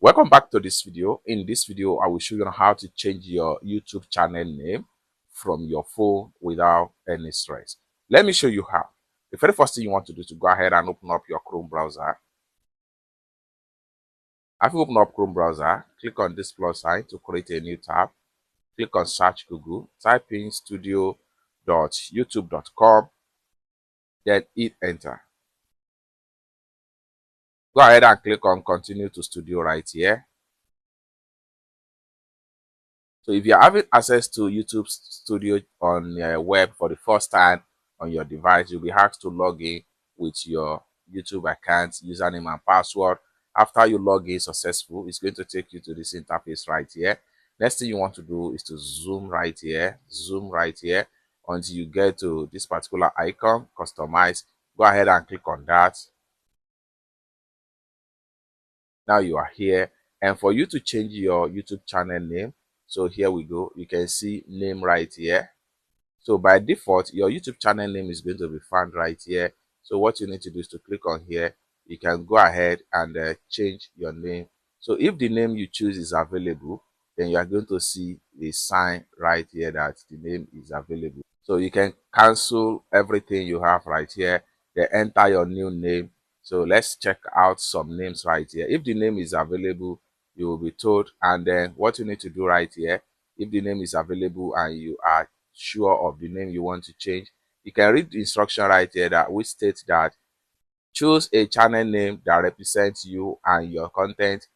Welcome back to this video. In this video, I will show you how to change your YouTube channel name from your phone without any stress. Let me show you how. The very first thing you want to do is to go ahead and open up your Chrome browser. After you open up Chrome browser, click on this plus sign to create a new tab. Click on search Google, type in studio.youtube.com, then hit enter. Go ahead and click on continue to studio right here. So if you're having access to YouTube Studio on your web for the first time on your device, you'll be asked to log in with your YouTube account, username and password. After you log in successful, it's going to take you to this interface right here. Next thing you want to do is to zoom right here until you get to this particular icon, customize. Go ahead and click on that. Now you are here, and for you to change your YouTube channel name, so here we go, you can see name right here. So by default, your YouTube channel name is going to be found right here. So what you need to do is to click on here. You can go ahead and change your name. So if the name you choose is available, then you are going to see the sign right here that the name is available. So you can cancel everything you have right here, then enter your new name. So let's check out some names right here. If the name is available, you will be told, and then what you need to do right here, if the name is available and you are sure of the name you want to change, you can read the instruction right here that which states that choose a channel name that represents you and your content.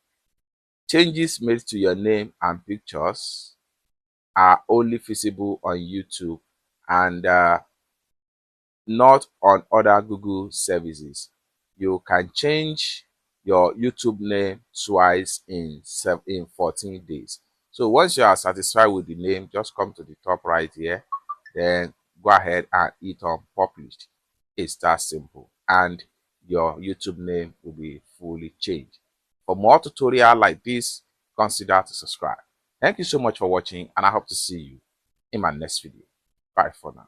Changes made to your name and pictures are only visible on YouTube and not on other Google services. You can change your YouTube name twice in 14 days. So once you are satisfied with the name, just come to the top right here, then go ahead and hit on published. It's that simple, and your YouTube name will be fully changed. For more tutorials like this, consider to subscribe. Thank you so much for watching, and I hope to see you in my next video. Bye for now.